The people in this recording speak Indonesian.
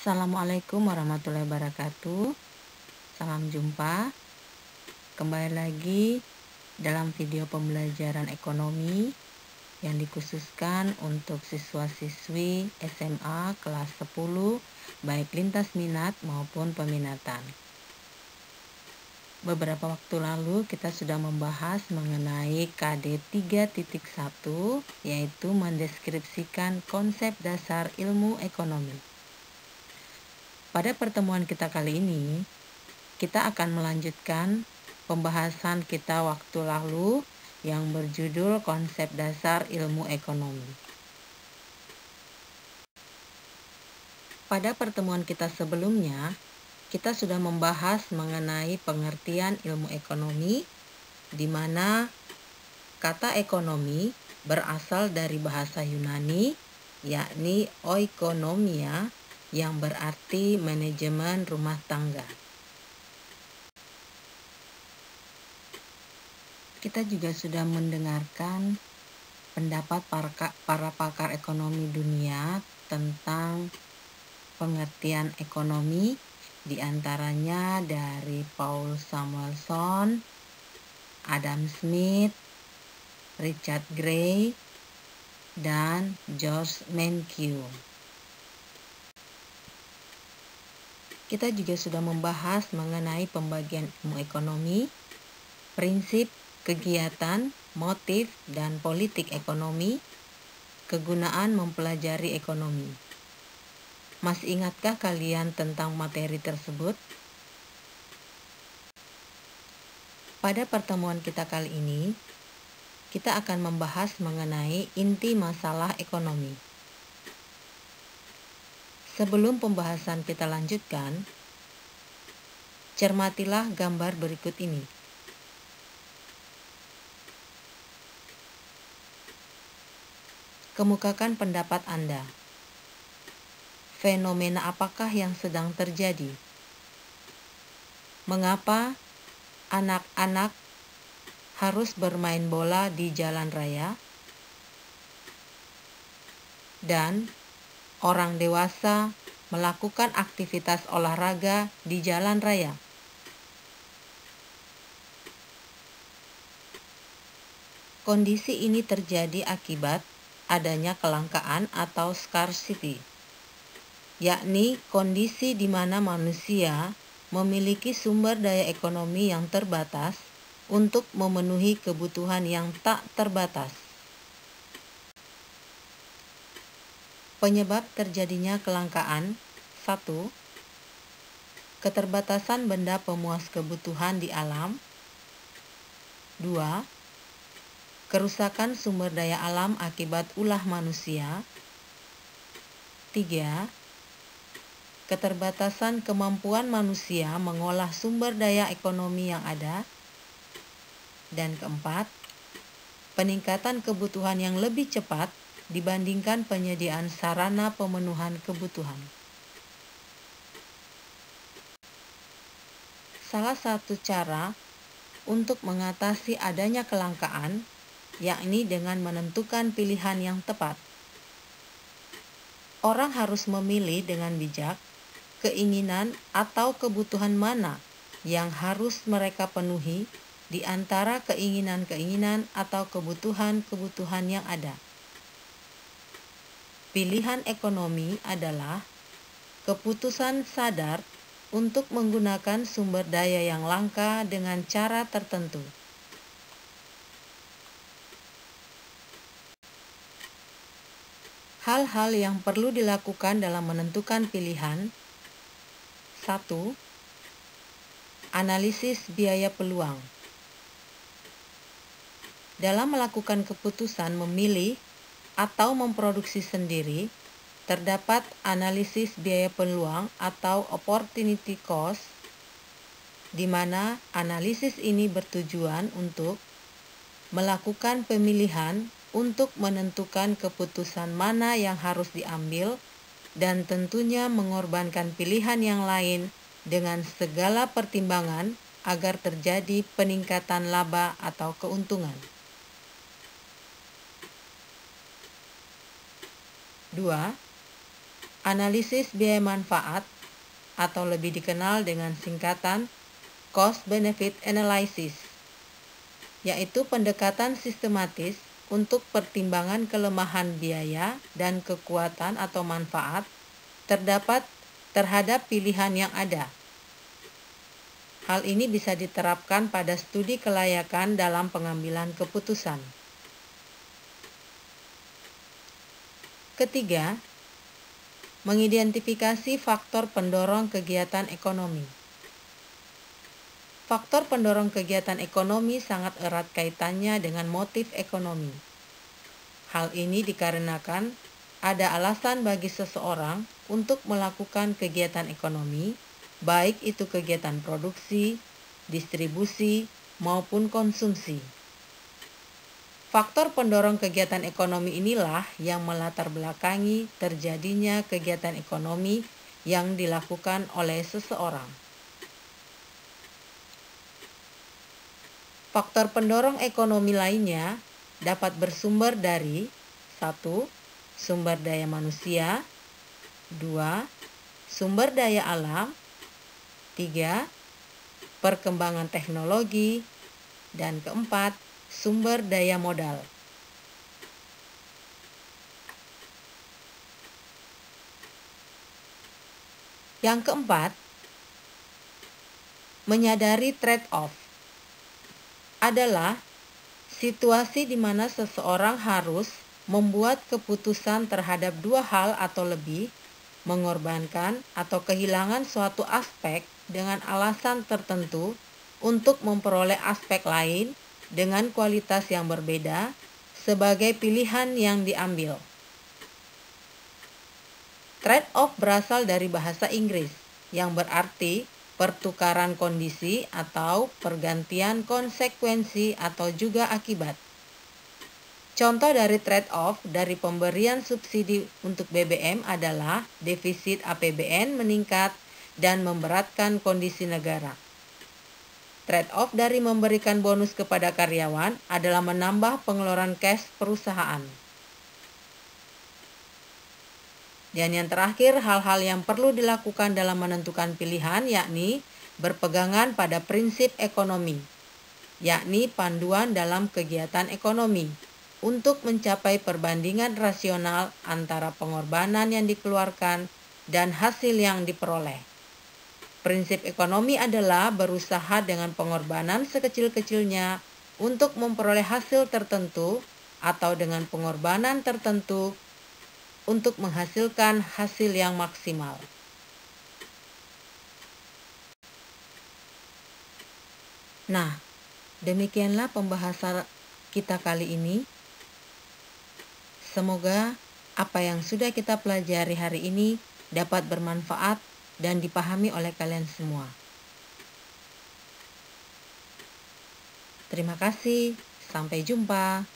Assalamualaikum warahmatullahi wabarakatuh. Salam jumpa. Kembali lagi dalam video pembelajaran ekonomi yang dikhususkan untuk siswa-siswi SMA kelas 10 baik lintas minat maupun peminatan. Beberapa waktu lalu kita sudah membahas mengenai KD 3.1, yaitu mendeskripsikan konsep dasar ilmu ekonomi. Pada pertemuan kita kali ini, kita akan melanjutkan pembahasan kita waktu lalu yang berjudul konsep dasar ilmu ekonomi. Pada pertemuan kita sebelumnya, kita sudah membahas mengenai pengertian ilmu ekonomi, di mana kata ekonomi berasal dari bahasa Yunani, yakni oikonomia, yang berarti manajemen rumah tangga. Kita juga sudah mendengarkan pendapat para pakar ekonomi dunia tentang pengertian ekonomi, diantaranya dari Paul Samuelson, Adam Smith, Richard Gray, dan George Mankiw. Kita juga sudah membahas mengenai pembagian ilmu ekonomi, prinsip, kegiatan, motif, dan politik ekonomi, kegunaan mempelajari ekonomi. Masih ingatkah kalian tentang materi tersebut? Pada pertemuan kita kali ini, kita akan membahas mengenai inti masalah ekonomi. Sebelum pembahasan kita lanjutkan, cermatilah gambar berikut ini. Kemukakan pendapat Anda. Fenomena apakah yang sedang terjadi? Mengapa anak-anak harus bermain bola di jalan raya? Dan orang dewasa melakukan aktivitas olahraga di jalan raya. Kondisi ini terjadi akibat adanya kelangkaan atau scarcity, yakni kondisi di mana manusia memiliki sumber daya ekonomi yang terbatas untuk memenuhi kebutuhan yang tak terbatas. Penyebab terjadinya kelangkaan: 1. Keterbatasan benda pemuas kebutuhan di alam. 2. Kerusakan sumber daya alam akibat ulah manusia. 3. Keterbatasan kemampuan manusia mengolah sumber daya ekonomi yang ada. Dan keempat, peningkatan kebutuhan yang lebih cepat dibandingkan penyediaan sarana pemenuhan kebutuhan. Salah satu cara untuk mengatasi adanya kelangkaan, yakni dengan menentukan pilihan yang tepat. Orang harus memilih dengan bijak keinginan atau kebutuhan mana yang harus mereka penuhi di antara keinginan-keinginan atau kebutuhan-kebutuhan yang ada. Pilihan ekonomi adalah keputusan sadar untuk menggunakan sumber daya yang langka dengan cara tertentu. Hal-hal yang perlu dilakukan dalam menentukan pilihan. 1. Analisis biaya peluang. Dalam melakukan keputusan memilih atau memproduksi sendiri, terdapat analisis biaya peluang atau opportunity cost, di mana analisis ini bertujuan untuk melakukan pemilihan untuk menentukan keputusan mana yang harus diambil dan tentunya mengorbankan pilihan yang lain dengan segala pertimbangan agar terjadi peningkatan laba atau keuntungan. 2. Analisis biaya manfaat atau lebih dikenal dengan singkatan Cost Benefit Analysis, yaitu pendekatan sistematis untuk pertimbangan kelemahan biaya dan kekuatan atau manfaat terdapat terhadap pilihan yang ada. Hal ini bisa diterapkan pada studi kelayakan dalam pengambilan keputusan. Ketiga, mengidentifikasi faktor pendorong kegiatan ekonomi. Faktor pendorong kegiatan ekonomi sangat erat kaitannya dengan motif ekonomi. Hal ini dikarenakan ada alasan bagi seseorang untuk melakukan kegiatan ekonomi, baik itu kegiatan produksi, distribusi, maupun konsumsi. Faktor pendorong kegiatan ekonomi inilah yang melatar belakangi terjadinya kegiatan ekonomi yang dilakukan oleh seseorang. Faktor pendorong ekonomi lainnya dapat bersumber dari 1. Sumber daya manusia, 2. Sumber daya alam, 3. Perkembangan teknologi, dan keempat, sumber daya modal. Yang keempat, menyadari trade-off adalah situasi di mana seseorang harus membuat keputusan terhadap dua hal atau lebih, mengorbankan atau kehilangan suatu aspek dengan alasan tertentu untuk memperoleh aspek lain dengan kualitas yang berbeda sebagai pilihan yang diambil. Trade-off berasal dari bahasa Inggris yang berarti pertukaran kondisi atau pergantian konsekuensi atau juga akibat. Contoh dari trade-off dari pemberian subsidi untuk BBM adalah defisit APBN meningkat dan memberatkan kondisi negara. Trade-off dari memberikan bonus kepada karyawan adalah menambah pengeluaran cash perusahaan. Dan yang terakhir, hal-hal yang perlu dilakukan dalam menentukan pilihan yakni berpegangan pada prinsip ekonomi, yakni panduan dalam kegiatan ekonomi untuk mencapai perbandingan rasional antara pengorbanan yang dikeluarkan dan hasil yang diperoleh. Prinsip ekonomi adalah berusaha dengan pengorbanan sekecil-kecilnya untuk memperoleh hasil tertentu atau dengan pengorbanan tertentu untuk menghasilkan hasil yang maksimal. Nah, demikianlah pembahasan kita kali ini. Semoga apa yang sudah kita pelajari hari ini dapat bermanfaat dan dipahami oleh kalian semua. Terima kasih, sampai jumpa.